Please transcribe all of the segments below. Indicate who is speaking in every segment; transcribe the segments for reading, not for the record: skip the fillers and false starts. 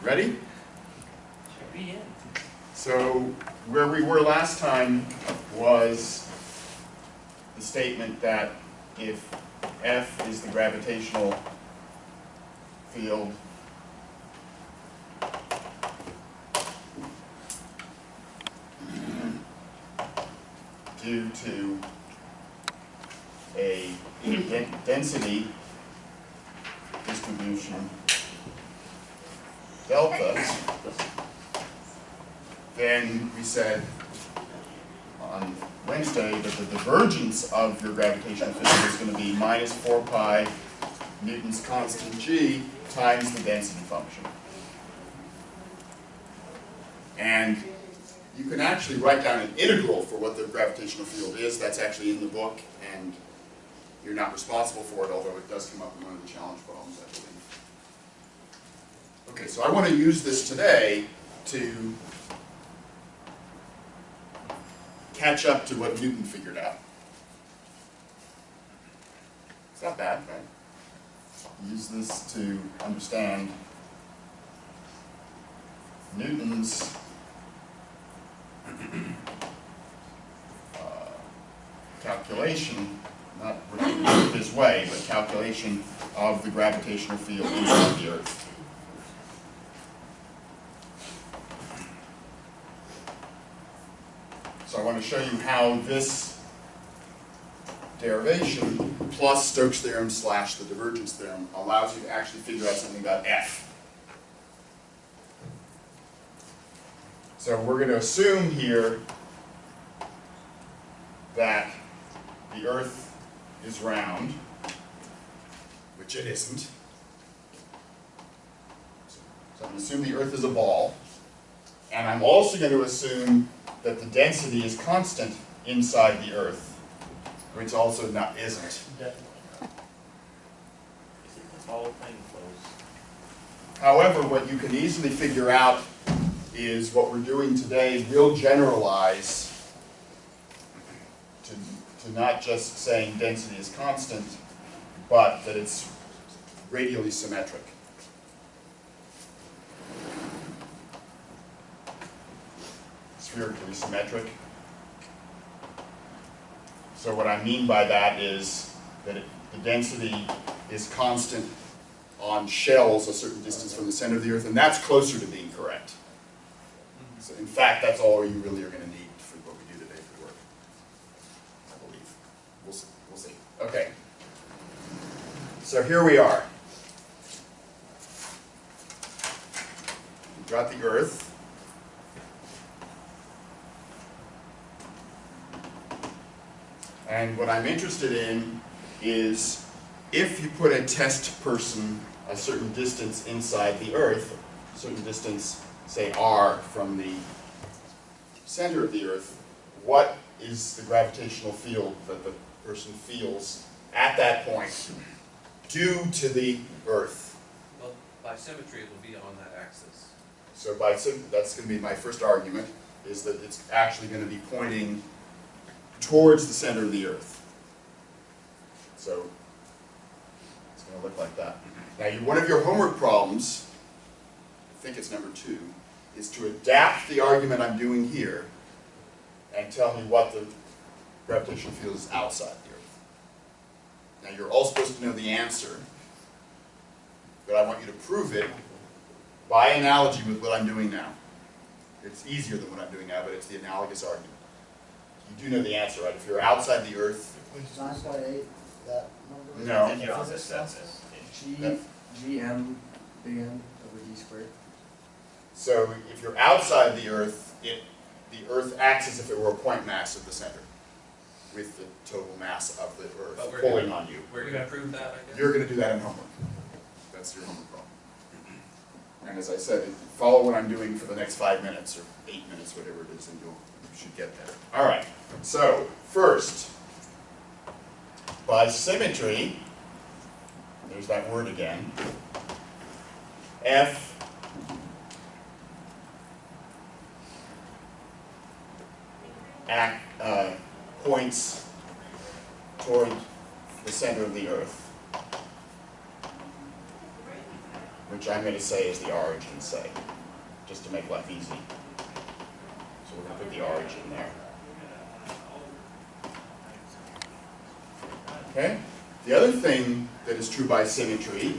Speaker 1: Ready? So where we were last time was the statement that if F is the gravitational field due to a density distribution delta, then we said on Wednesday that the divergence of your gravitational field is going to be minus 4 pi Newton's constant g times the density function. And you can actually write down an integral for what the gravitational field is. That's actually in the book, and you're not responsible for it, although it does come up in one of the challenge problems, I believe. Okay, so I want to use this today to catch up to what Newton figured out. It's not bad, right? Use this to understand Newton's calculation, not his way, but calculation of the gravitational field inside the Earth. So I want to show you how this derivation plus Stokes' theorem slash the divergence theorem allows you to actually figure out something about F. So we're going to assume here that the Earth is round, which it isn't. So I'm going to assume the Earth is a ball. And I'm also going to assume that the density is constant inside the Earth, which also isn't. However, what you can easily figure out is what we're doing today will generalize to not just saying density is constant, but that it's radially symmetric. Spherically symmetric. So what I mean by that is that the density is constant on shells a certain distance from the center of the Earth, and that's closer to being correct. So in fact, that's all you really are going to need for what we do today for work, I believe. We'll see. Okay. So here we are. We've got the Earth. And what I'm interested in is if you put a test person a certain distance inside the Earth, a certain distance, say r, from the center of the Earth, what is the gravitational field that the person feels at that point due to the Earth?
Speaker 2: Well, by symmetry, it will be on that axis.
Speaker 1: So that's going to be my first argument, is that it's actually going to be pointing towards the center of the Earth. So it's going to look like that. Now, one of your homework problems, I think it's number 2, is to adapt the argument I'm doing here and tell me what the gravitational field is outside the Earth. Now, you're all supposed to know the answer, but I want you to prove it by analogy with what I'm doing now. It's easier than what I'm doing now, but it's the analogous argument. You do know the answer, right? If you're outside the Earth...
Speaker 3: 9.8, that number?
Speaker 1: No.
Speaker 4: Did you also set this?
Speaker 3: Gm big N over d squared.
Speaker 1: So if you're outside the Earth, the Earth acts as if it were a point mass at the center, with the total mass of the Earth pulling on you.
Speaker 2: We're going to prove that, I guess?
Speaker 1: You're going to do that in homework. That's your homework problem. And as I said, follow what I'm doing for the next 5 minutes, or 8 minutes, whatever it is, and you should get there. All right. So first, by symmetry, there's that word again, F points toward the center of the Earth. which I'm going to say is the origin, say, just to make life easy. So we're going to put the origin there. Okay? The other thing that is true by symmetry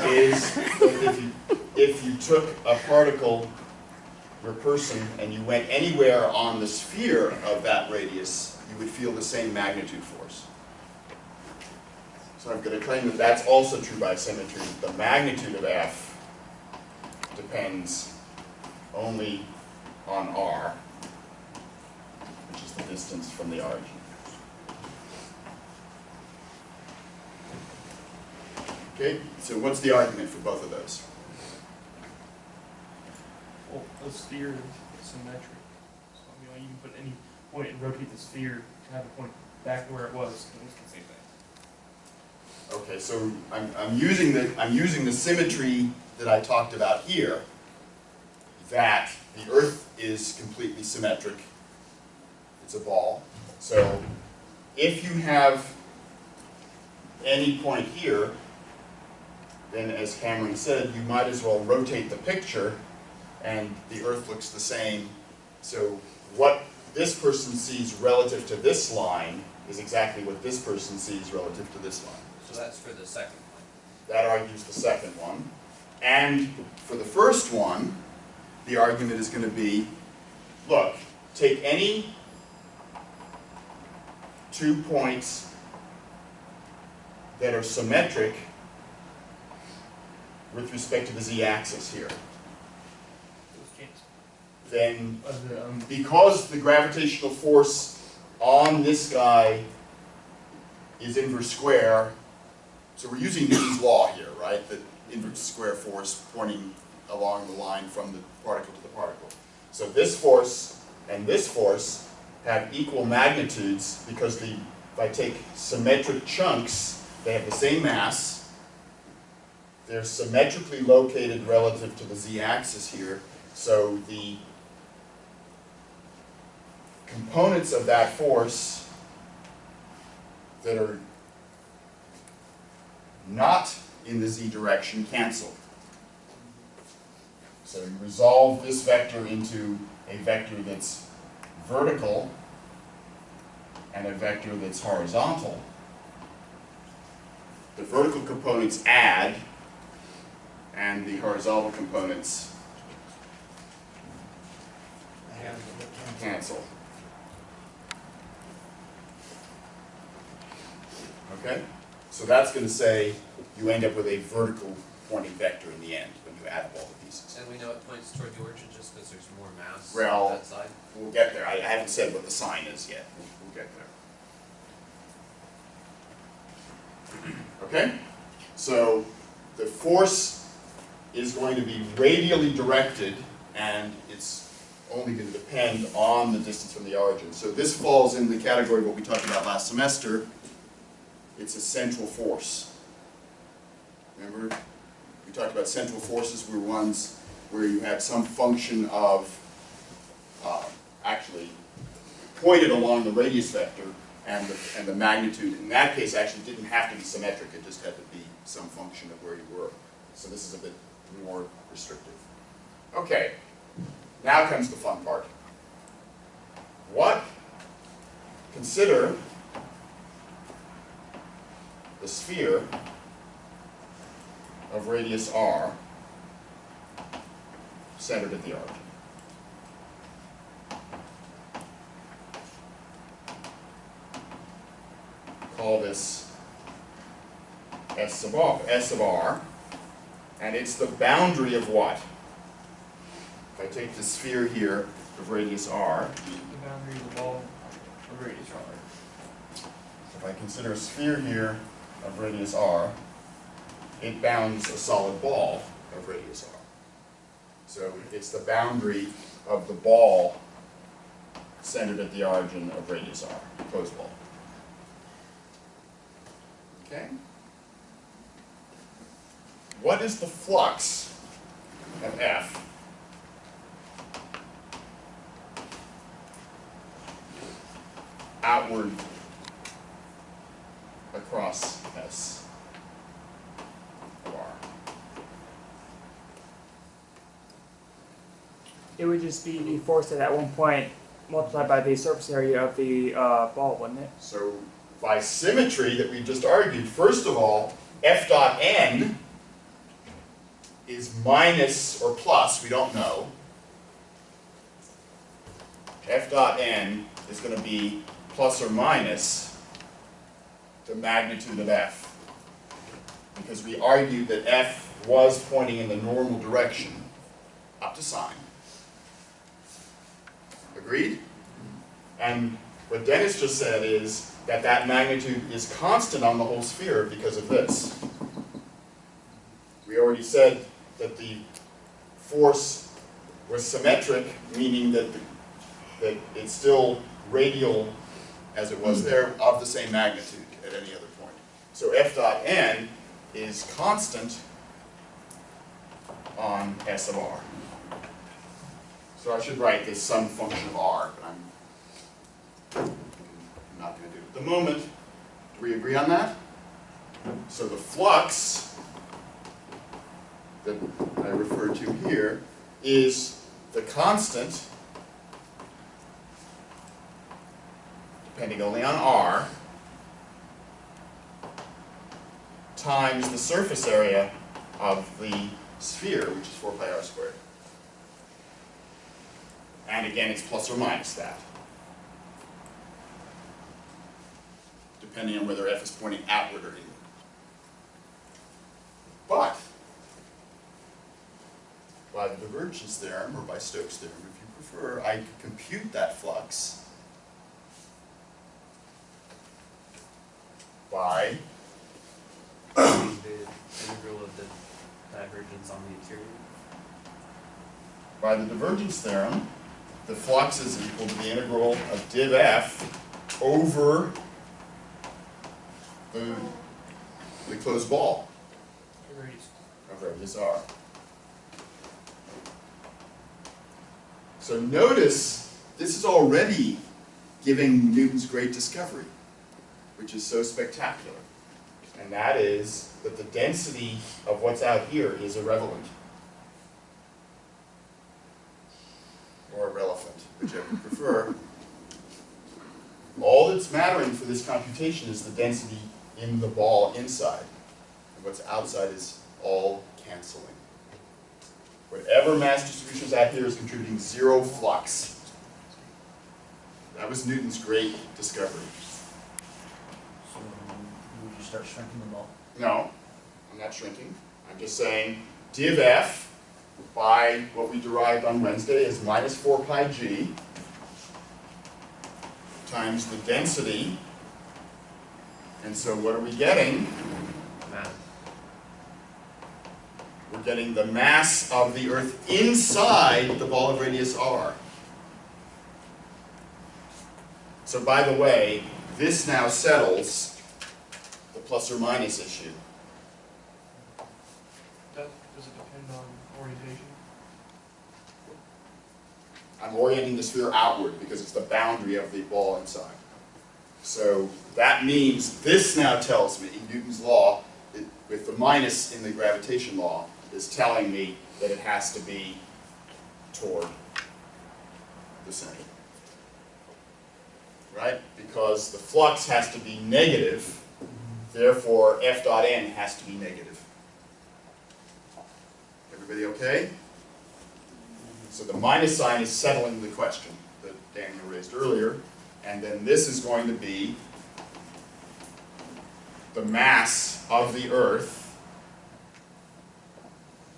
Speaker 1: is that if you took a particle or person and you went anywhere on the sphere of that radius, you would feel the same magnitude force. So I'm going to claim that that's also true by symmetry. The magnitude of F depends only on R, which is the distance from the origin. Okay, so what's the argument for both of those?
Speaker 4: Well, a sphere is symmetric. So I mean, you can put any point and rotate the sphere to have it point back to where it was, and it's the same thing.
Speaker 1: Okay, so I'm using the symmetry that I talked about here, that the Earth is completely symmetric. It's a ball. So if you have any point here, then as Cameron said, you might as well rotate the picture and the Earth looks the same. So what this person sees relative to this line is exactly what this person sees relative to this line.
Speaker 2: So that's for the second one.
Speaker 1: That argues the second one. And for the first one, the argument is going to be, look, take any 2 points that are symmetric with respect to the z-axis here. Then, because the gravitational force on this guy is inverse square, so we're using Newton's law here, right? The inverse square force pointing along the line from the particle to the particle. So this force and this force have equal magnitudes because if I take symmetric chunks, they have the same mass. They're symmetrically located relative to the z-axis here, so the components of that force that are not in the z direction cancel. So you resolve this vector into a vector that's vertical and a vector that's horizontal. The vertical components add, and the horizontal components cancel. Okay? So that's going to say you end up with a vertical pointing vector in the end when you add up all the pieces.
Speaker 2: And we know it points toward the origin just because there's more mass
Speaker 1: Well,
Speaker 2: on that side?
Speaker 1: We'll get there. I haven't said what the sign is yet. We'll get there. Okay? So the force is going to be radially directed, and it's only going to depend on the distance from the origin. So this falls in the category of what we talked about last semester. It's a central force. Remember? We talked about central forces were ones where you had some function of actually pointed along the radius vector, and the magnitude in that case actually didn't have to be symmetric. It just had to be some function of where you were. So this is a bit more restrictive. Okay, now comes the fun part. Consider the sphere of radius r centered at the origin. Call this S of r, and it's the boundary of what? If I take the sphere here of radius r,
Speaker 4: The boundary of the ball of radius r.
Speaker 1: if I consider a sphere here of radius r, it bounds a solid ball of radius r. So it's the boundary of the ball centered at the origin of radius r, closed ball. Okay? what is the flux of F outward across S of R?
Speaker 5: It would just be the force at one point multiplied by the surface area of the ball, wouldn't it?
Speaker 1: So by symmetry that we just argued, first of all, F dot n is minus or plus, we don't know. F dot n is going to be plus or minus the magnitude of F. Because we argued that F was pointing in the normal direction up to sign. Agreed? And what Dennis just said is that that magnitude is constant on the whole sphere because of this. We already said that the force was symmetric, meaning that it's still radial as it was there, of the same magnitude at any other point. So F dot n is constant on S of R. So I should write this some function of R, but I'm not going to do it at the moment. Do we agree on that? So the flux that I refer to here is the constant, depending only on R, times the surface area of the sphere, which is 4 pi r squared. And again, it's plus or minus that, depending on whether F is pointing outward or inward. But by the divergence theorem, or by Stokes' theorem if you prefer, I could compute that flux by
Speaker 2: The integral of the divergence on the interior.
Speaker 1: By the divergence theorem, the flux is equal to the integral of div F over the closed ball of radius R. So notice, this is already giving Newton's great discovery, which is so spectacular. And that is that the density of what's out here is irrelevant. Or irrelevant, whichever you prefer. All that's mattering for this computation is the density in the ball inside. And what's outside is all canceling. Whatever mass distribution is out here is contributing zero flux. That was Newton's great discovery.
Speaker 3: So would you start shrinking the ball?
Speaker 1: No, I'm not shrinking. I'm just saying div F by what we derived on Wednesday is minus 4 pi g times the density. And so what are we getting?
Speaker 2: Mass.
Speaker 1: We're getting the mass of the Earth inside the ball of radius r. So by the way, this now settles the plus or minus issue.
Speaker 4: Does it depend on orientation?
Speaker 1: I'm orienting the sphere outward because it's the boundary of the ball inside. So that means this now tells me, Newton's law, with the minus in the gravitation law, is telling me that it has to be toward the center. Right? Because the flux has to be negative, therefore F dot n has to be negative. Everybody okay? So the minus sign is settling the question that Daniel raised earlier, and then this is going to be the mass of the Earth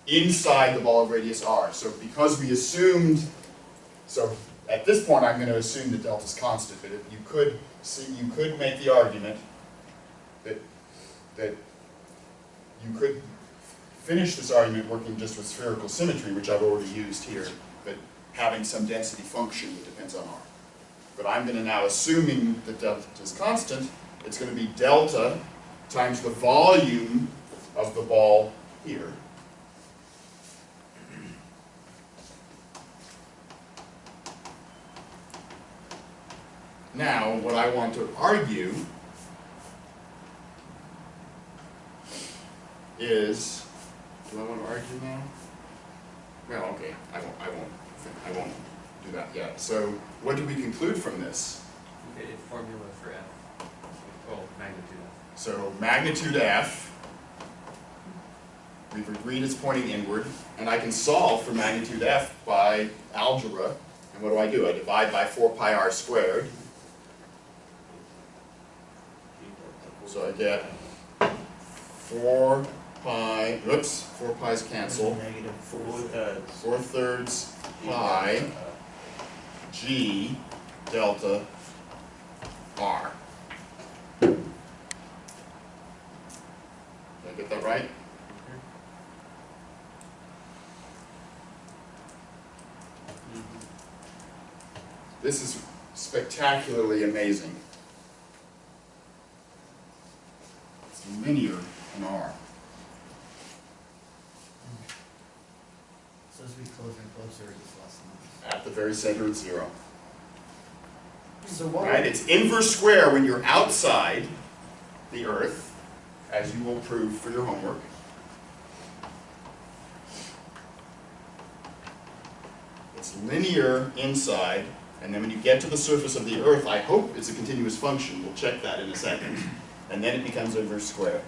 Speaker 1: inside the ball of radius r. So because we assumed, so at this point I'm going to assume that delta is constant, but if you could see, you could make the argument that you could finish this argument working just with spherical symmetry, which I've already used here, but having some density function that depends on r. But I'm going to now, assuming that delta is constant, it's going to be delta times the volume of the ball here. Now, what I want to argue is, do I want to argue now? Well, okay, I won't do that yet. So, what do we conclude from this?
Speaker 2: Okay, formula for f. Oh, magnitude f.
Speaker 1: So, magnitude f, we've agreed it's pointing inward, and I can solve for magnitude f by algebra. And what do? I divide by 4 pi r squared. So I get 4 pi, oops, 4 pi's cancel.
Speaker 6: Negative
Speaker 1: 4/3 pi g delta r. Did I get that right? This is spectacularly amazing. It's linear in R.
Speaker 6: So as we closer and closer, it's less than
Speaker 1: At the very center, it's 0.
Speaker 3: So what?
Speaker 1: Right? It's inverse square when you're outside the Earth, as you will prove for your homework. It's linear inside, and then when you get to the surface of the Earth, I hope it's a continuous function. We'll check that in a second. And then it becomes inverse square.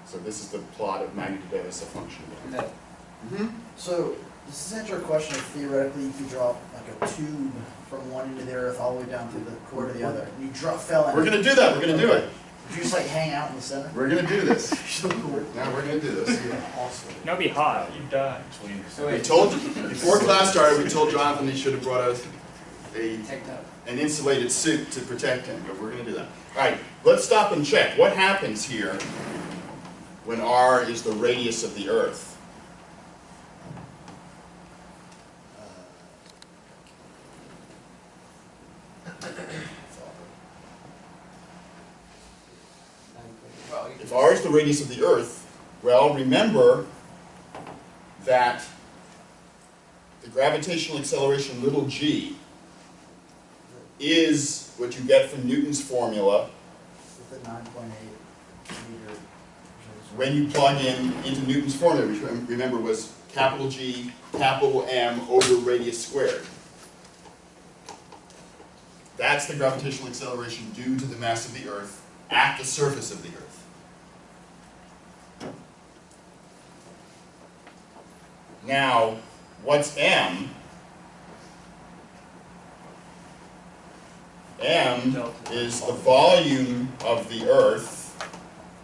Speaker 1: So this is the plot of magnitude f as a function.
Speaker 7: Okay.
Speaker 1: Mm-hmm.
Speaker 7: So does this answer a question if theoretically you could draw like a tube from one end of the earth all the way down to the core to the other? And you fell in.
Speaker 1: We're going to do that. We're going to do it.
Speaker 7: Would you just like hang out in the center?
Speaker 1: We're going to do this. Now we're going to do this.
Speaker 5: No, be hot.
Speaker 4: You die.
Speaker 2: So
Speaker 1: We
Speaker 2: wait,
Speaker 1: told, before class started, we told Jonathan he should have brought us
Speaker 2: take that.
Speaker 1: an insulated suit to protect him, but we're going to do that. All right, let's stop and check. What happens here when r is the radius of the Earth?
Speaker 2: Well,
Speaker 1: If r is the radius of the Earth, well, remember that the gravitational acceleration little g is what you get from Newton's formula
Speaker 7: With the 9.8 meter.
Speaker 1: when you plug in into Newton's formula, which remember was capital G, capital M over radius squared. That's the gravitational acceleration due to the mass of the Earth at the surface of the Earth. Now, what's M? M is the volume of the Earth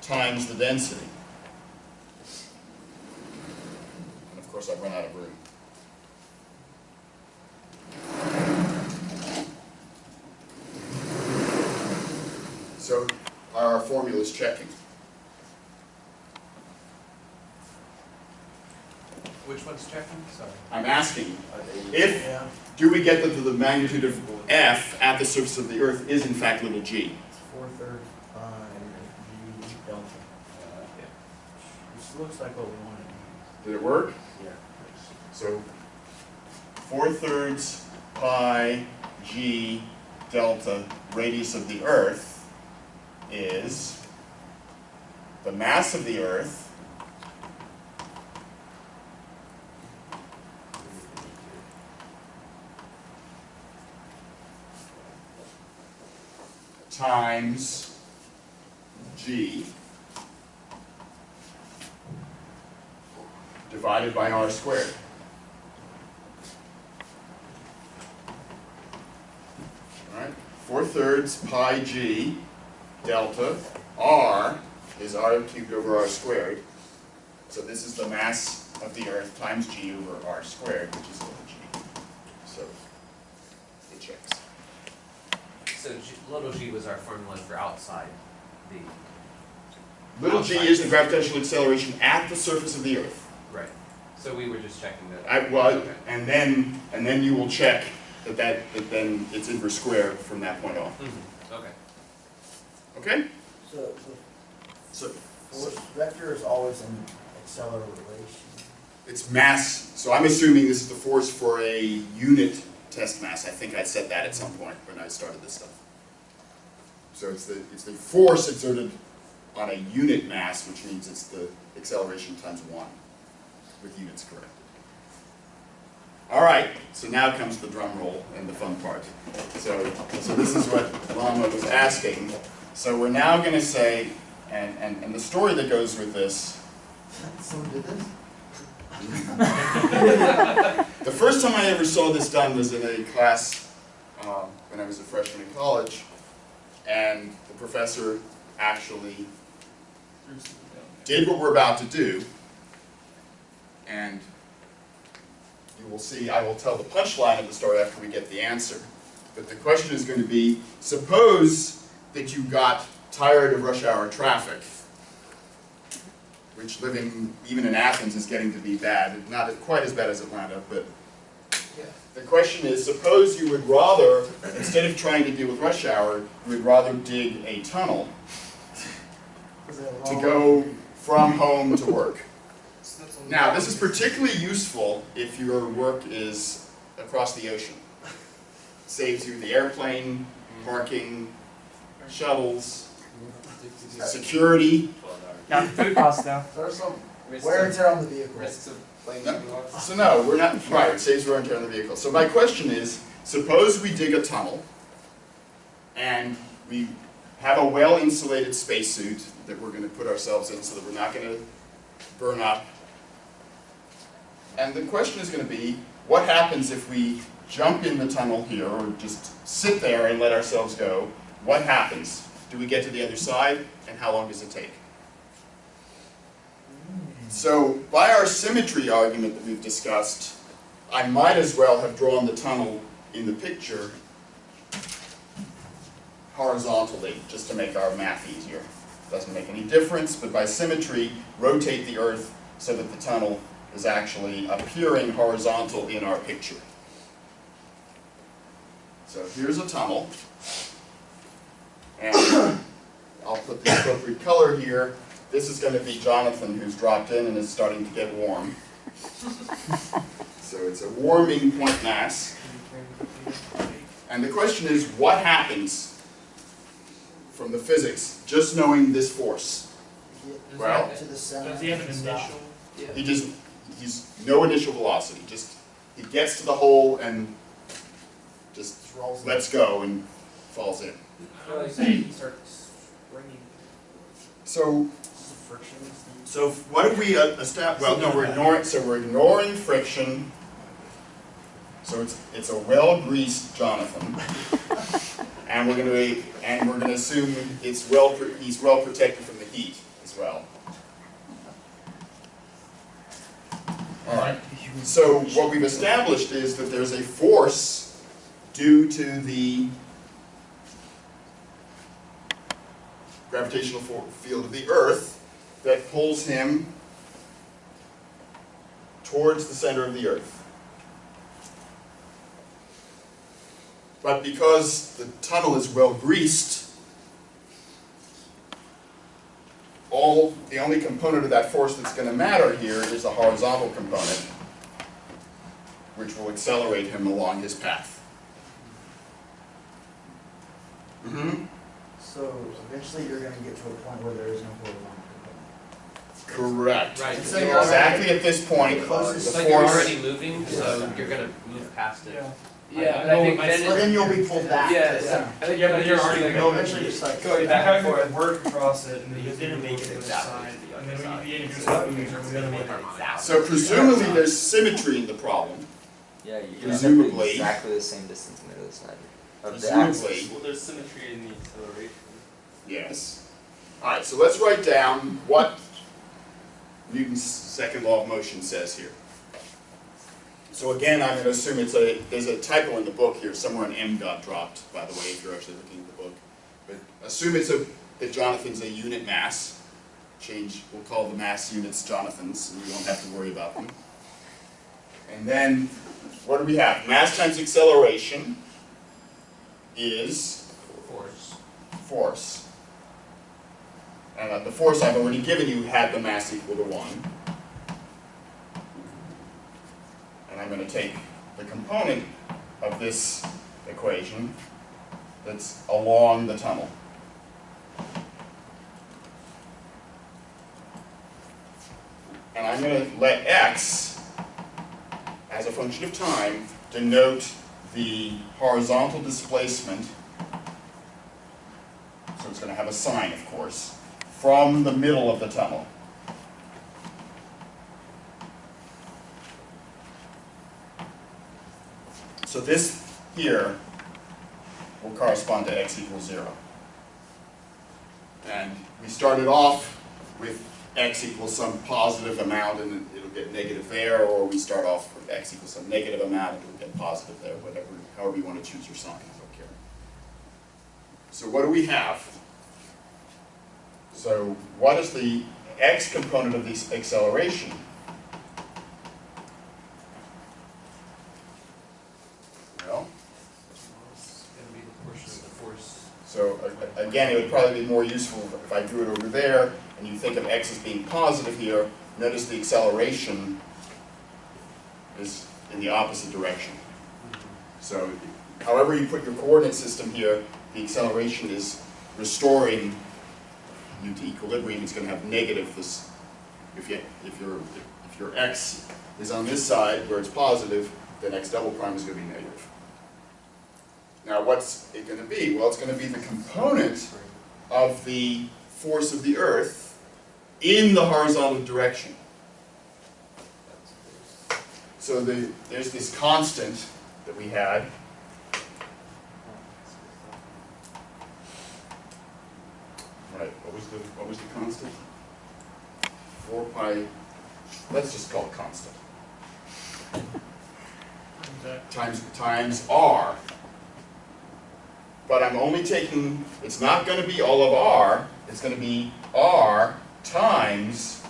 Speaker 1: times the density. And of course, I've run out of room. So, are our formulas checking?
Speaker 2: Which one's checking? Sorry.
Speaker 1: I'm asking, if,
Speaker 7: Yeah.
Speaker 1: do we get that the magnitude of F at the surface of the Earth is in fact little g?
Speaker 6: It's 4/3 pi g delta.
Speaker 2: Yeah.
Speaker 6: This looks like what we wanted to
Speaker 1: Did it work?
Speaker 6: use. Yeah.
Speaker 1: So 4/3 pi g delta radius of the Earth is the mass of the Earth times g divided by r squared. All right, 4/3 pi g delta r is r cubed over r squared. So this is the mass of the Earth times g over r squared, which is little g. So it checks.
Speaker 2: So little g was our formula for outside the.
Speaker 1: Little g is the gravitational acceleration at the surface of the Earth.
Speaker 2: Right. So we were just checking that.
Speaker 1: Okay. and then you will check that then it's inverse square from that point on.
Speaker 2: Mm-hmm. Okay.
Speaker 1: Okay?
Speaker 7: So
Speaker 1: So
Speaker 7: Force vector is always an acceleration.
Speaker 1: It's mass, so I'm assuming this is the force for a unit test mass. I think I said that at some point when I started this stuff. So it's the force exerted on a unit mass, which means it's the acceleration times 1, with units corrected. All right, so now comes the drum roll and the fun part. So this is what Lama was asking. So we're now going to say, and the story that goes with this.
Speaker 7: Someone did this?
Speaker 1: The first time I ever saw this done was in a class when I was a freshman in college, and the professor actually did what we're about to do, and you will see, I will tell the punchline of the story after we get the answer. But the question is going to be, suppose that you got tired of rush hour traffic, which living even in Athens is getting to be bad. Not quite as bad as Atlanta, but the question is, suppose you would rather, instead of trying to deal with rush hour, you would rather dig a tunnel to go from home to work. Now, this is particularly useful if your work is across the ocean. Saves you the airplane, parking, shuttles, security.
Speaker 5: Now, food costs though.
Speaker 7: There's some wear and tear on the vehicle.
Speaker 2: Risks of playing
Speaker 1: So no, we're not, right, it saves wear and tear on the vehicle. So my question is, suppose we dig a tunnel and we have a well-insulated spacesuit that we're going to put ourselves in so that we're not going to burn up. And the question is going to be, what happens if we jump in the tunnel here or just sit there and let ourselves go? What happens? Do we get to the other side, and how long does it take? So, by our symmetry argument that we've discussed, I might as well have drawn the tunnel in the picture horizontally, just to make our math easier. Doesn't make any difference, but by symmetry, rotate the Earth so that the tunnel is actually appearing horizontal in our picture. So here's a tunnel, and I'll put the appropriate color here. This is going to be Jonathan, who's dropped in and is starting to get warm. So it's a warming point mass. And the question is, what happens from the physics, just knowing this force? Well,
Speaker 7: To the center.
Speaker 4: Does he have an initial?
Speaker 1: he's no initial velocity. Just he gets to the hole and just
Speaker 7: Rolls
Speaker 1: lets go and falls in.
Speaker 2: I like say he starts springing.
Speaker 1: So
Speaker 7: friction.
Speaker 1: what if we establish? Well, no, we're ignoring friction. So it's a well-greased Jonathan, and we're going to assume he's well protected from the heat as well. All right. So what we've established is that there's a force due to the gravitational field of the Earth that pulls him towards the center of the Earth. But because the tunnel is well greased, the only component of that force that's going to matter here is the horizontal component, which will accelerate him along his path. Mm-hmm.
Speaker 7: So eventually you're going to get to a point where there is no horizontal component.
Speaker 1: Correct.
Speaker 2: Right.
Speaker 7: So you're
Speaker 1: Exactly at this point,
Speaker 7: Closest-
Speaker 2: It's
Speaker 1: the
Speaker 2: like you're
Speaker 1: force.
Speaker 2: already moving, so you're gonna move past it.
Speaker 4: Yeah,
Speaker 2: but I think then
Speaker 7: But then you'll be pulled back.
Speaker 2: Yeah,
Speaker 7: to the center.
Speaker 4: I think yeah, but you're already
Speaker 7: You'll
Speaker 4: going.
Speaker 7: eventually just like
Speaker 2: Going
Speaker 4: You
Speaker 2: back
Speaker 4: kind
Speaker 2: and
Speaker 4: of
Speaker 2: forth.
Speaker 4: work across it, and then you
Speaker 6: didn't make it
Speaker 4: to the
Speaker 6: exactly
Speaker 4: side,
Speaker 6: to the
Speaker 4: and then
Speaker 6: other
Speaker 4: when
Speaker 6: side.
Speaker 4: you end your stop moves, you're gonna make it.
Speaker 1: So presumably there's symmetry in the problem.
Speaker 8: Yeah, you can
Speaker 1: Presumably.
Speaker 8: exactly the same distance on the other side of the axis.
Speaker 1: Presumably,
Speaker 2: Well, there's symmetry in the acceleration.
Speaker 1: yes. All right, so let's write down what Newton's second law of motion says here. So again, I'm going to assume there's a typo in the book here. Somewhere an M got dropped, by the way, if you're actually looking at the book. But assume that Jonathan's a unit mass. We'll call the mass units Jonathans, and we won't have to worry about them. And then, what do we have? Mass times acceleration is
Speaker 2: Force.
Speaker 1: force. And the force I've already given you had the mass equal to 1. And I'm going to take the component of this equation that's along the tunnel. And I'm going to let x, as a function of time, denote the horizontal displacement, so it's going to have a sign, of course, from the middle of the tunnel. So this here will correspond to x equals 0. And we started off with x equals some positive amount and it'll get negative there, or we start off with x equals some negative amount and it'll get positive there, whatever, however you want to choose your sign, I don't care. So what do we have? So what is the x component of this acceleration? Well,
Speaker 2: It's gonna be the portion of the force.
Speaker 1: so again, it would probably be more useful if I drew it over there, and you think of x as being positive here. Notice the acceleration is in the opposite direction. So however you put your coordinate system here, the acceleration is restoring you to equilibrium. It's going to have negative this. If your x is on this side where it's positive, then x double prime is going to be negative. Now what's it going to be? Well, it's going to be the component of the force of the Earth in the horizontal direction. So there's this constant that we had. Right, what was the constant? 4 pi, let's just call it constant. Times r. But I'm only taking, it's not going to be all of r, it's going to be r times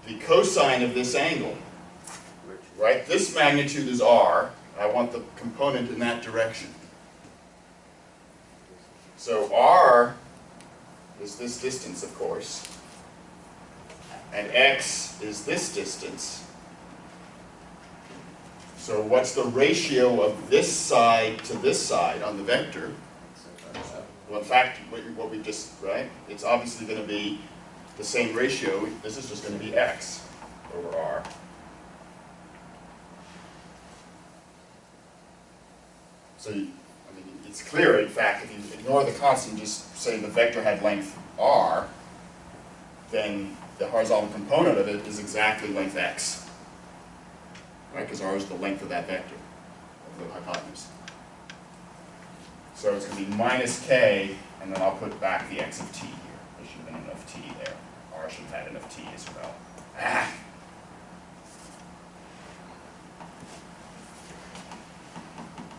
Speaker 1: the cosine of this angle. Right? This magnitude is r. I want the component in that direction. So r is this distance, of course, and x is this distance. So what's the ratio of this side to this side on the vector? Well, in fact, what we just, right? It's obviously going to be the same ratio. This is just going to be x over r. So, it's clear, in fact, if you ignore the constant, just say the vector had length r, then the horizontal component of it is exactly length x. Right? Because r is the length of that vector, of the hypotenuse. So it's going to be minus k, and then I'll put back the x of t here. There should have been enough t there. R should have had enough t as well. Ah!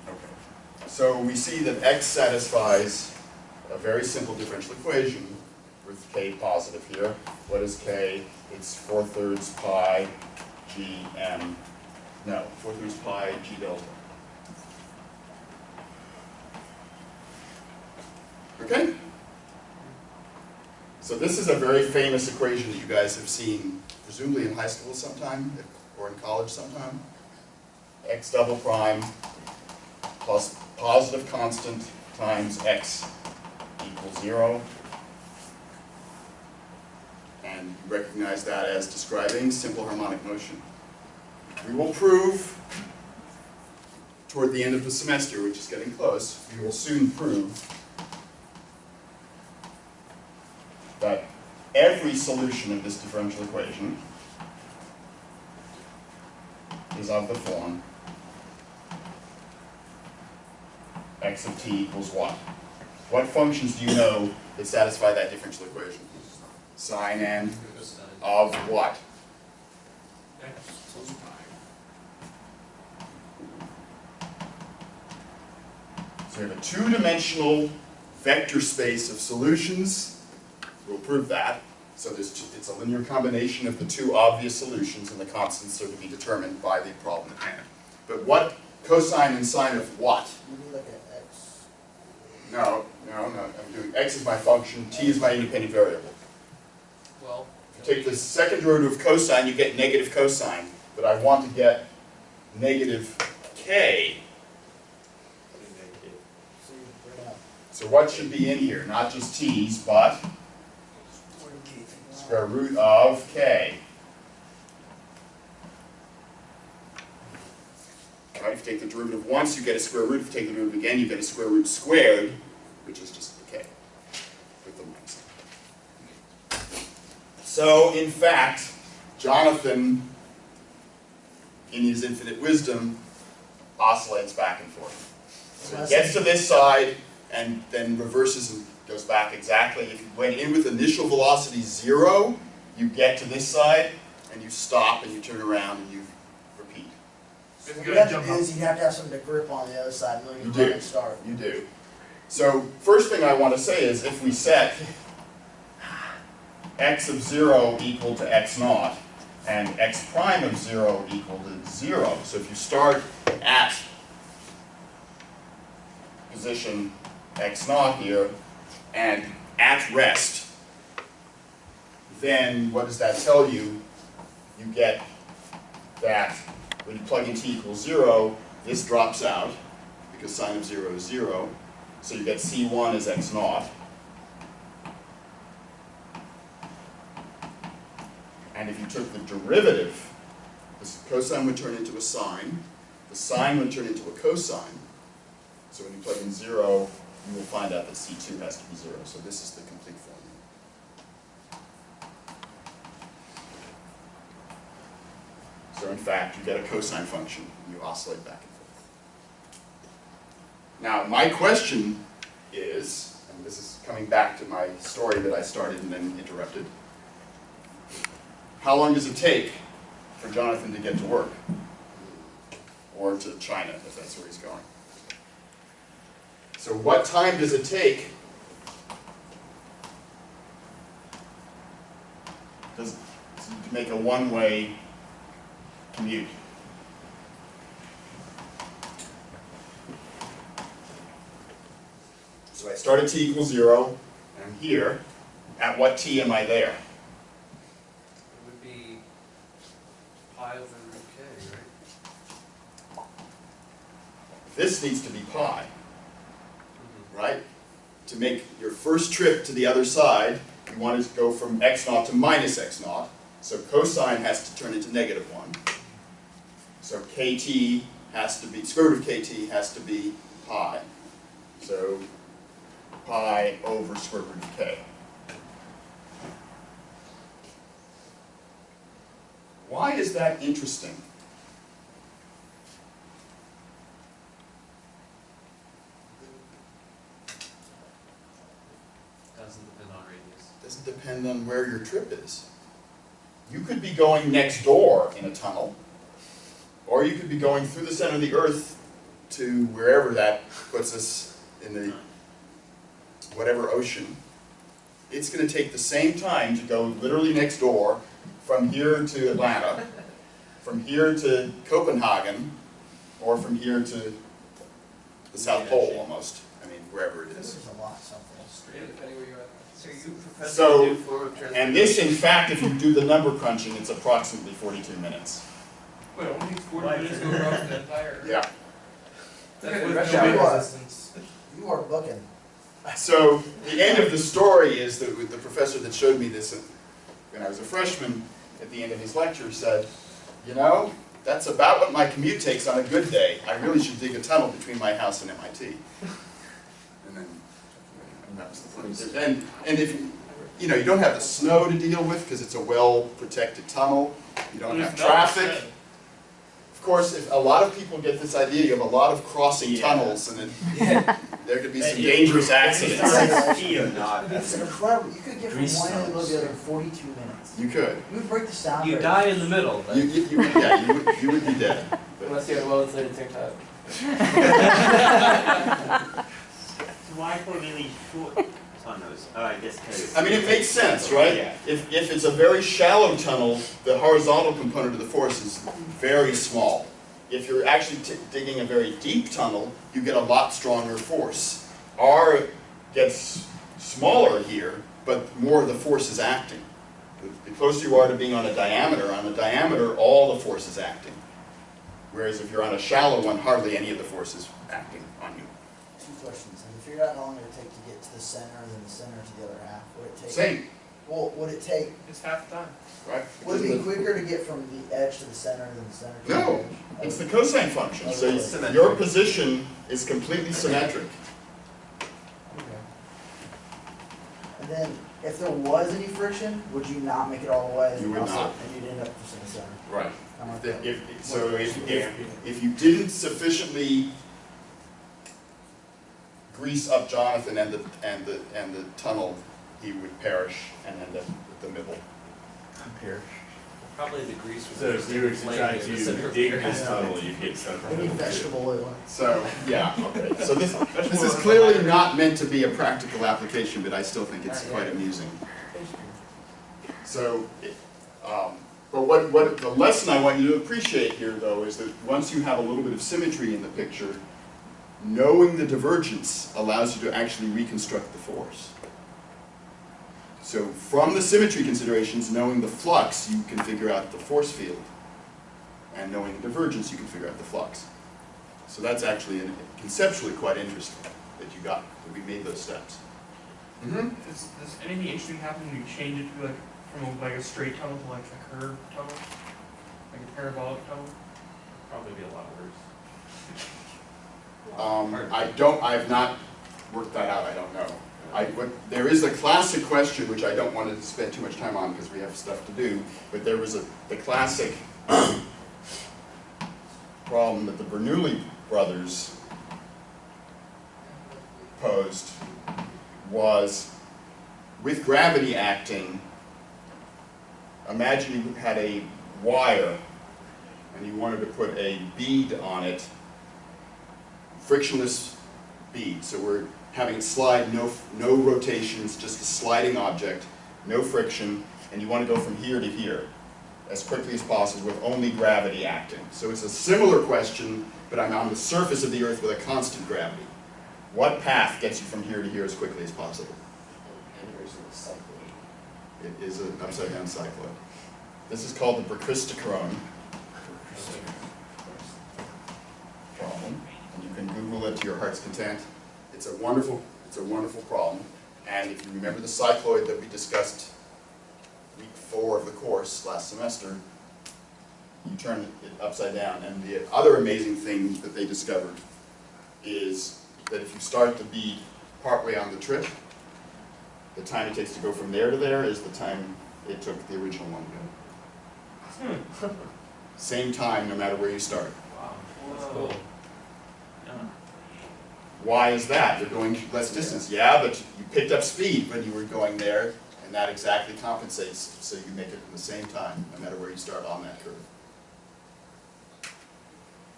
Speaker 1: Okay. So we see that x satisfies a very simple differential equation with k positive here. What is k? It's 4/3 pi g m. No, 4/3 pi g delta. Okay? So this is a very famous equation that you guys have seen, presumably in high school sometime, or in college sometime. X double prime plus positive constant times x equals 0. And you recognize that as describing simple harmonic motion. We will prove toward the end of the semester, which is getting close, we will soon prove that every solution of this differential equation is of the form x of t equals what? What functions do you know that satisfy that differential equation? Sine n of what? So we have a two-dimensional vector space of solutions. We'll prove that. So it's a linear combination of the two obvious solutions, and the constants are to be determined by the problem at hand. But what cosine and sine of what?
Speaker 7: You mean like an x?
Speaker 1: No, No, no, I'm doing x is my function, t is my independent variable.
Speaker 2: Well,
Speaker 1: If you take the second derivative of cosine, you get negative cosine. But I want to get negative k. So what should be in here? Not just t's, but square root of k. Right, if you take the derivative once, you get a square root. If you take the derivative again, you get a square root squared, which is just the k with the minus. So, in fact, Jonathan, in his infinite wisdom, oscillates back and forth. So he gets to this side and then reverses and goes back exactly. If you went in with initial velocity 0, you get to this side and you stop and you turn around and you repeat.
Speaker 7: What you have to do is you have to have something to grip on the other side and then you run and start.
Speaker 1: You do. So first thing I want to say is if we set x of 0 equal to x naught and x prime of 0 equal to 0. So if you start at position x naught here and at rest, then what does that tell you? You get that when you plug in t equals 0, this drops out because sine of 0 is 0. So you get c1 as x naught. And if you took the derivative, the cosine would turn into a sine, the sine would turn into a cosine. So when you plug in 0, you will find out that c2 has to be 0. So this is the complete formula. So in fact, you get a cosine function, and you oscillate back and forth. Now, my question is, and this is coming back to my story that I started and then interrupted, how long does it take for Jonathan to get to work? Or to China, if that's where he's going. So what time does it take to make a one-way commute? So I start at t equals 0, and I'm here. At what t am I there?
Speaker 2: it would be pi over root k, right?
Speaker 1: This needs to be pi, right? To make your first trip to the other side, you want to go from x naught to minus x naught. So cosine has to turn into -1. So kt has to be, square root of kt has to be pi. So pi over square root of k. Why is that interesting?
Speaker 2: Doesn't depend on radius.
Speaker 1: Doesn't depend on where your trip is. You could be going next door in a tunnel, or you could be going through the center of the Earth to wherever that puts us in the whatever ocean. It's going to take the same time to go literally next door from here to Atlanta, from here to Copenhagen, or from here to the South Pole almost. I mean, wherever it
Speaker 7: This
Speaker 1: is.
Speaker 7: is a lot something.
Speaker 2: Depending where you're at. So you profess
Speaker 1: So,
Speaker 2: to do form of translation.
Speaker 1: and this, in fact, if you do the number crunching, it's approximately 42 minutes.
Speaker 4: Wait, only 40 minutes to go across the entire.
Speaker 1: Yeah.
Speaker 2: That's
Speaker 4: With
Speaker 2: with
Speaker 4: no
Speaker 2: no
Speaker 7: hour.
Speaker 2: resistance.
Speaker 7: You are booking.
Speaker 1: So the end of the story is that the professor that showed me this when I was a freshman, at the end of his lecture, said, you know, that's about what my commute takes on a good day. I really should dig a tunnel between my house and MIT. And that was the place. And if you know, you don't have the snow to deal with because it's a well-protected tunnel. You don't have traffic. Of course, if a lot of people get this idea, you have a lot of crossing tunnels, and then there could be some dangerous accidents.
Speaker 7: It's incredible. You could get from one end of the other in 42 minutes.
Speaker 1: You could.
Speaker 7: You would break the sound
Speaker 2: You
Speaker 7: barrier.
Speaker 2: die in the middle. But
Speaker 1: You would be dead. But
Speaker 2: unless you have well insulated tank top.
Speaker 6: So why put really short tunnels? Oh, I guess because.
Speaker 1: I mean, it makes sense, right?
Speaker 6: Yeah.
Speaker 1: If it's a very shallow tunnel, the horizontal component of the force is very small. If you're actually digging a very deep tunnel, you get a lot stronger force. Our gets smaller here, but more of the force is acting. The closer you are to being on a diameter, all the force is acting. Whereas if you're on a shallow one, hardly any of the force is acting on you.
Speaker 7: Two questions. Have you figured out how long it would take to get to the center and then the center to the other half? Would it take?
Speaker 1: Same,
Speaker 7: Well, would it take?
Speaker 4: It's half the time.
Speaker 1: right?
Speaker 7: Would it be quicker to get from the edge to the center than the center to the
Speaker 1: No,
Speaker 7: edge?
Speaker 1: it's the cosine function. So
Speaker 7: Symmetric.
Speaker 1: your position is completely symmetric.
Speaker 7: Okay. And then, if there was any friction, would you not make it all the way?
Speaker 1: You would not.
Speaker 7: And you'd end up just in the center.
Speaker 1: Right.
Speaker 7: I'm like that.
Speaker 1: If you didn't sufficiently grease up Jonathan and the tunnel, he would perish and end up with the middle.
Speaker 3: Here.
Speaker 6: Probably the grease was.
Speaker 9: So if you were to try to dig this tunnel, you'd get stuck on
Speaker 7: Any
Speaker 9: it.
Speaker 7: vegetable oil.
Speaker 1: So, yeah, okay. So this is clearly not meant to be a practical application, but I still think it's quite amusing. So, but what the lesson I want you to appreciate here, though, is that once you have a little bit of symmetry in the picture, knowing the divergence allows you to actually reconstruct the force. So from the symmetry considerations, knowing the flux, you can figure out the force field. And knowing the divergence, you can figure out the flux. So that's actually conceptually quite interesting that that we made those steps.
Speaker 4: Does anything interesting happen when you change it to from a straight tunnel to like a curved tunnel? Like a parabolic tunnel?
Speaker 2: Probably be a lot worse.
Speaker 1: I've not worked that out, I don't know. There is a classic question, which I don't want to spend too much time on because we have stuff to do, but there was the classic problem that the Bernoulli brothers posed was, with gravity acting, imagine you had a wire and you wanted to put a bead on it, frictionless bead, so we're having it slide, no rotations, just a sliding object, no friction, and you want to go from here to here as quickly as possible with only gravity acting. So it's a similar question, but I'm on the surface of the Earth with a constant gravity. What path gets you from here to here as quickly as possible? It is an upside down cycloid. This is called the Brachistochrone problem, and you can Google it to your heart's content. It's a wonderful problem, and if you remember the cycloid that we discussed week 4 of the course last semester, you turn it upside down. And the other amazing thing that they discovered is that if you start the bead partway on the trip, the time it takes to go from there to there is the time it took the original one to go. Same time, no matter where you start.
Speaker 2: Wow, that's cool.
Speaker 1: Why is that? You're going less distance. Yeah, but you picked up speed when you were going there, and that exactly compensates, so you make it in the same time, no matter where you start on that curve.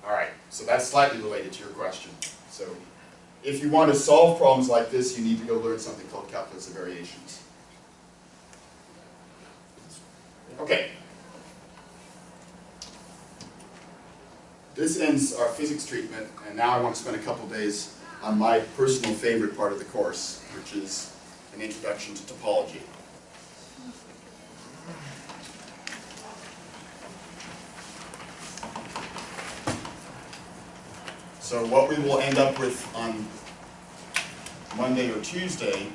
Speaker 1: All right, so that's slightly related to your question. So if you want to solve problems like this, you need to go learn something called calculus of variations. Okay. This ends our physics treatment, and now I want to spend a couple days on my personal favorite part of the course, which is an introduction to topology. So what we will end up with on Monday or Tuesday,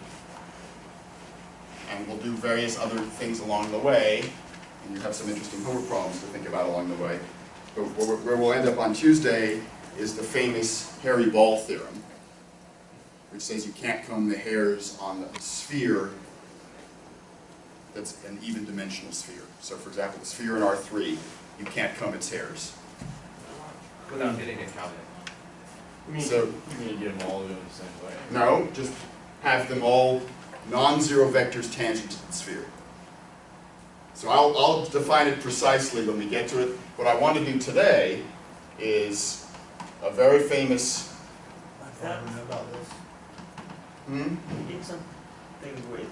Speaker 1: and we'll do various other things along the way, and you have some interesting homework problems to think about along the way. But where we'll end up on Tuesday is the famous hairy ball theorem, which says you can't comb the hairs on a sphere that's an even dimensional sphere. So for example, the sphere in R3, you can't comb its hairs.
Speaker 2: Without getting a calculus.
Speaker 9: You mean get them all going the same way?
Speaker 1: No, just have them all non-zero vectors tangent to the sphere. So I'll define it precisely when we get to it. What I want to do today is a very famous...
Speaker 7: I don't know about this.
Speaker 6: You did something with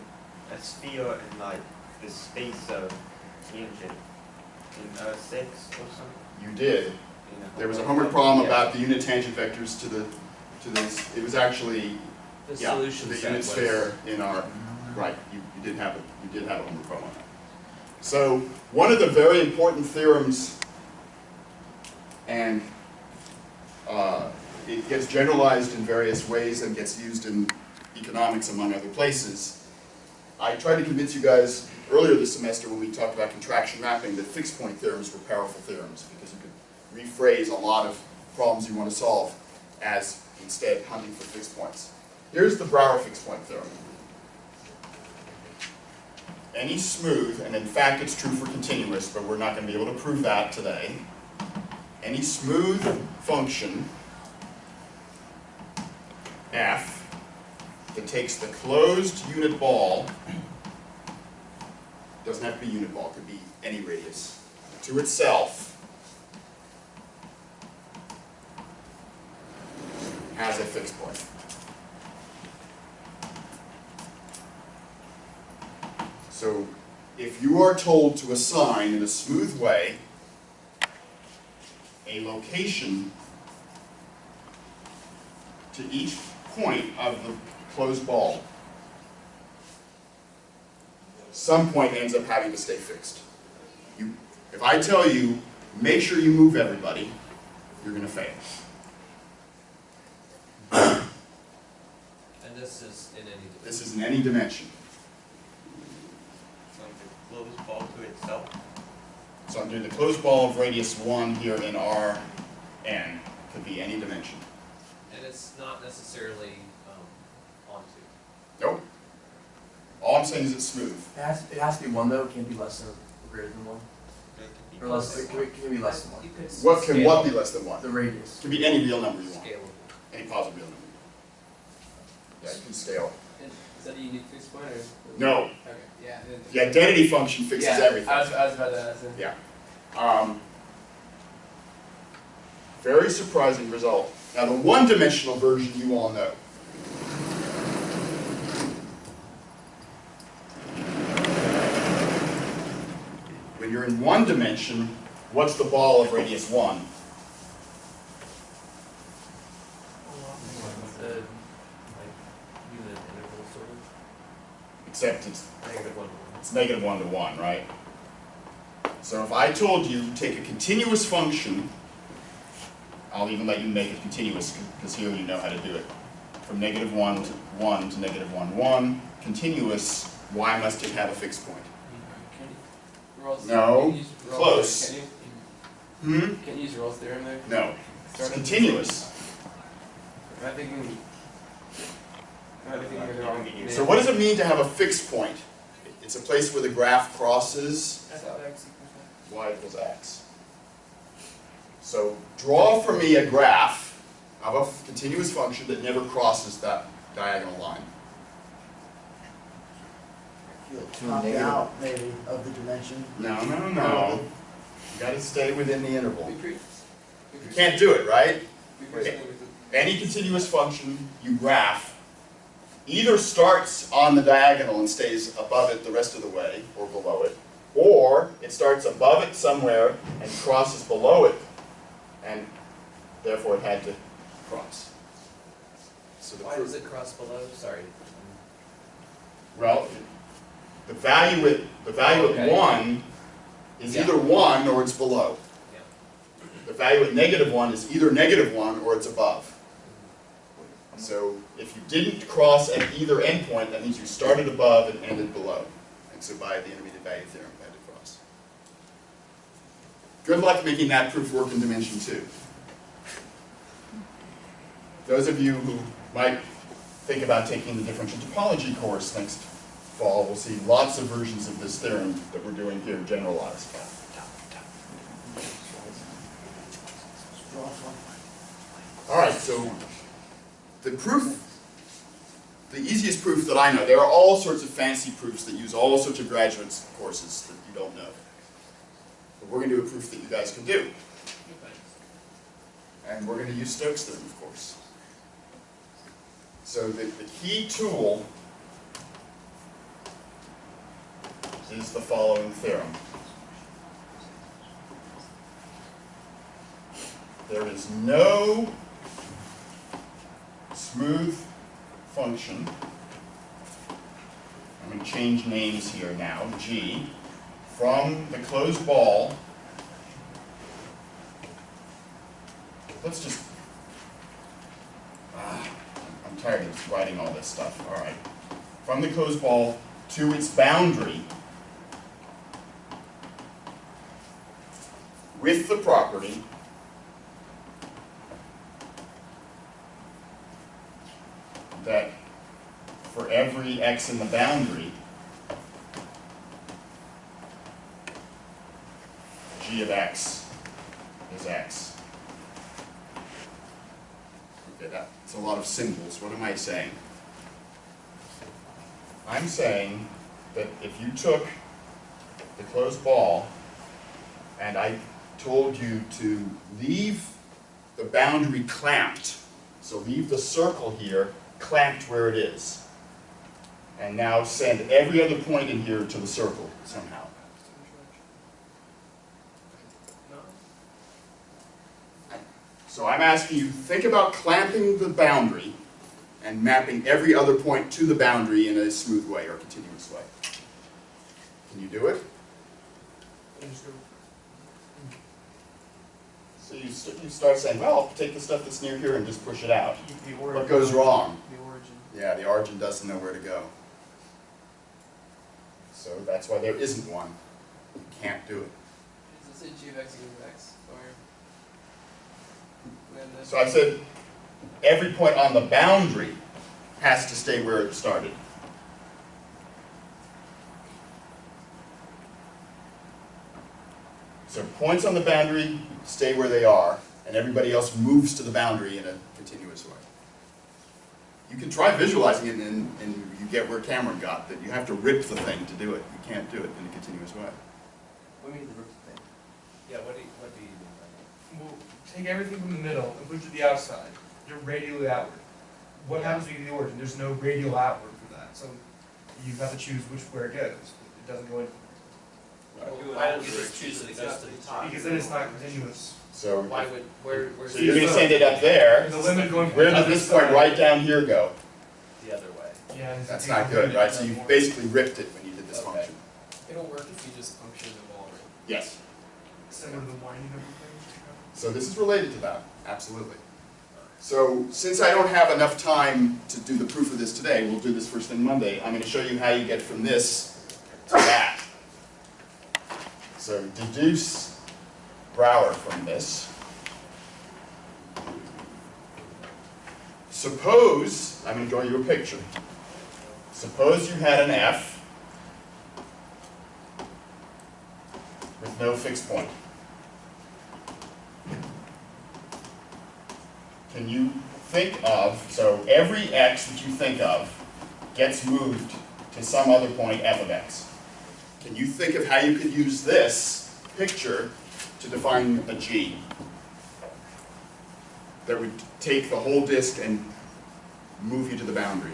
Speaker 6: a sphere and like the space of tangent in 6 or something.
Speaker 1: You did. There was a homework problem about the unit tangent vectors to this. It was actually
Speaker 2: The
Speaker 1: Yeah,
Speaker 2: solution
Speaker 1: the
Speaker 2: set
Speaker 1: unit
Speaker 2: was-
Speaker 1: sphere in our, right, you did have a homework problem on that. So one of the very important theorems, and it gets generalized in various ways and gets used in economics among other places. I tried to convince you guys earlier this semester when we talked about contraction mapping that fixed point theorems were powerful theorems because you could rephrase a lot of problems you want to solve as instead hunting for fixed points. Here's the Brouwer fixed point theorem. Any smooth, and in fact it's true for continuous, but we're not going to be able to prove that today. Any smooth function f that takes the closed unit ball, doesn't have to be unit ball, it could be any radius, to itself has a fixed point. So if you are told to assign in a smooth way a location to each point of the closed ball, some point ends up having to stay fixed. If I tell you, make sure you move everybody, you're going to fail.
Speaker 2: And this is in any dimension.
Speaker 1: This is in any dimension.
Speaker 6: So the closed ball to itself.
Speaker 1: So I'm doing the closed ball of radius 1 here in Rn. Could be any dimension.
Speaker 2: And it's not necessarily onto.
Speaker 1: Nope. All I'm saying is it's smooth.
Speaker 3: It has to be 1 though, it can't be less than or greater than 1.
Speaker 6: It could be
Speaker 3: Or less, it can be less than 1.
Speaker 2: You could
Speaker 1: What can what be
Speaker 2: scale-
Speaker 1: less than 1?
Speaker 3: The radius.
Speaker 1: It can be any real number you want.
Speaker 2: Scalable.
Speaker 1: Any positive real number. Yeah, you can scale.
Speaker 10: Is that a unique fixed point or?
Speaker 1: No.
Speaker 10: Okay, yeah.
Speaker 1: The identity function fixes
Speaker 10: yeah,
Speaker 1: everything.
Speaker 10: I was about to ask.
Speaker 1: Yeah. Very surprising result. Now the one-dimensional version you all know. When you're in one dimension, what's the ball of radius 1?
Speaker 2: The unit interval sort of.
Speaker 1: Except it's
Speaker 2: -1 to 1.
Speaker 1: It's negative 1 to 1, right? So if I told you take a continuous function, I'll even let you make it continuous because here you know how to do it. From negative 1 to 1 to negative 1, 1, continuous, why must it have a fixed point? No, close.
Speaker 10: Can
Speaker 1: Hmm?
Speaker 10: you use Rolle's theorem there?
Speaker 1: No, it's continuous.
Speaker 10: Am I thinking of the wrong name?
Speaker 1: So what does it mean to have a fixed point? It's a place where the graph crosses
Speaker 5: F of x equals
Speaker 1: y equals x. So draw for me a graph of a continuous function that never crosses that diagonal line.
Speaker 7: Top out, maybe, of the dimension.
Speaker 1: No, no, no. You gotta stay within the interval.
Speaker 10: We
Speaker 1: You can't do it, right?
Speaker 10: pre-
Speaker 1: Any continuous function you graph either starts on the diagonal and stays above it the rest of the way, or below it, or it starts above it somewhere and crosses below it, and therefore it had to cross. So the
Speaker 2: Why does it cross below? Sorry.
Speaker 1: well, the value
Speaker 2: Okay.
Speaker 1: at 1 is
Speaker 2: Yeah.
Speaker 1: either 1 or it's below.
Speaker 2: Yeah.
Speaker 1: The value at negative 1 is either negative 1 or it's above. So if you didn't cross at either endpoint, that means you started above and ended below. And so by the intermediate value theorem, you had to cross. Good luck making that proof work in dimension 2. Those of you who might think about taking the differential topology course next fall will see lots of versions of this theorem that we're doing here generalized. All right, so the proof, the easiest proof that I know, there are all sorts of fancy proofs that use all sorts of graduate courses that you don't know. But we're going to do a proof that you guys can do. And we're going to use Stokes' theorem, of course. So the key tool is the following theorem. There is no smooth function, I'm going to change names here now, g, from the closed ball, let's just, I'm tired of writing all this stuff, all right. From the closed ball to its boundary with the property that for every x in the boundary, g of x is x. Okay, that's a lot of symbols. What am I saying? I'm saying that if you took the closed ball and I told you to leave the boundary clamped, so leave the circle here clamped where it is, and now send every other point in here to the circle somehow. So I'm asking you, think about clamping the boundary and mapping every other point to the boundary in a smooth way or continuous way. Can you do it? So you start saying, well, I'll take the stuff that's near here and just push it out. What goes wrong?
Speaker 4: The origin.
Speaker 1: Yeah, the origin doesn't know where to go. So that's why there isn't one. You can't do it.
Speaker 10: Does it say g of x equals x? Or
Speaker 1: So I said every point on the boundary has to stay where it started. So points on the boundary stay where they are, and everybody else moves to the boundary in a continuous way. You can try visualizing it, and you get where Cameron got, that you have to rip the thing to do it. You can't do it in a continuous way.
Speaker 3: What do you mean the rip thing?
Speaker 10: yeah, what do you mean by
Speaker 4: We'll take everything from the middle and push it to the outside. You're radially outward. What happens when you get the origin? There's no radial outward for that. So you have to choose where it goes. It doesn't go in.
Speaker 10: that? Why don't you just choose that it goes to the top?
Speaker 4: Because then it's not continuous.
Speaker 1: So,
Speaker 10: Why would where's
Speaker 1: so you're going to send it up there.
Speaker 4: The limit going from
Speaker 1: Where
Speaker 4: the
Speaker 1: does
Speaker 4: other
Speaker 1: this point
Speaker 4: side.
Speaker 1: right down here go?
Speaker 10: the other way?
Speaker 4: Yeah, and
Speaker 1: That's
Speaker 4: it's a
Speaker 1: not good,
Speaker 4: limit
Speaker 1: right?
Speaker 4: at
Speaker 1: So
Speaker 4: that
Speaker 1: you
Speaker 4: point.
Speaker 1: basically ripped it when you did this
Speaker 10: Okay.
Speaker 1: function.
Speaker 10: It'll work if you just puncture the ball, right?
Speaker 1: Yes.
Speaker 4: Similar to the winding of the thing.
Speaker 1: So this is related to that, absolutely. So since I don't have enough time to do the proof of this today, we'll do this first thing Monday. I'm going to show you how you get from this to that. So deduce Brouwer from this. Suppose, I'm going to draw you a picture. Suppose you had an f with no fixed point. Can you think of, so every x that you think of gets moved to some other point f of x. Can you think of how you could use this picture to define a g that would take the whole disk and move you to the boundary?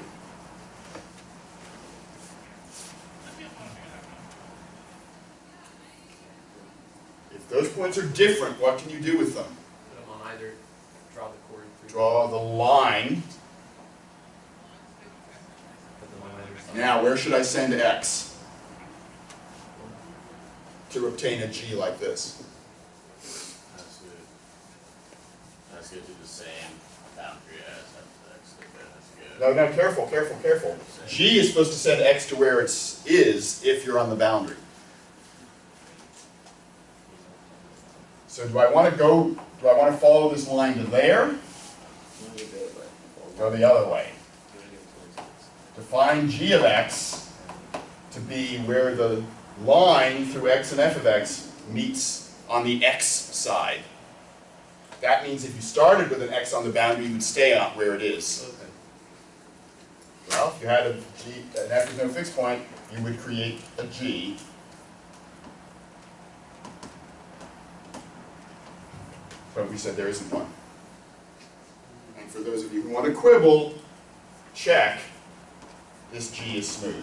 Speaker 1: If those points are different, what can you do with them?
Speaker 10: Put them on either, draw the chord through.
Speaker 1: Draw the line.
Speaker 2: Put them on either side.
Speaker 1: Now, where should I send x to obtain a g like this?
Speaker 9: That's good. That's good to the same boundary as x. That's good.
Speaker 1: No, careful, careful, careful. G is supposed to send x to where it is if you're on the boundary. So do I want to follow this line to there? Go the other way. Define g of x to be where the line through x and f of x meets on the x side. That means if you started with an x on the boundary, you would stay on where it is.
Speaker 10: Okay.
Speaker 1: Well, if you had an f with no fixed point, you would create a g. But we said there isn't one. And for those of you who want to quibble, check, this g is smooth.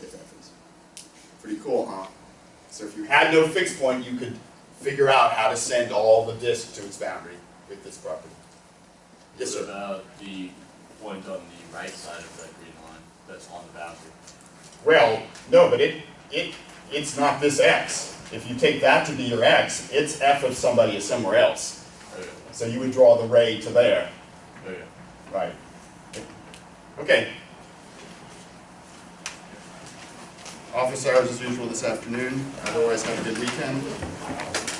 Speaker 1: If f is. Pretty cool, huh? So if you had no fixed point, you could figure out how to send all the disk to its boundary with this property. Yes,
Speaker 9: What
Speaker 1: sir.
Speaker 9: about the point on the right side of that green line that's on the boundary?
Speaker 1: Well, no, but it's not this x. If you take that to be your x, its f of somebody is somewhere else.
Speaker 9: Okay,
Speaker 1: So you would draw the ray to there.
Speaker 9: okay.
Speaker 1: Right. Okay. Office hours as usual this afternoon. Otherwise, have a good weekend.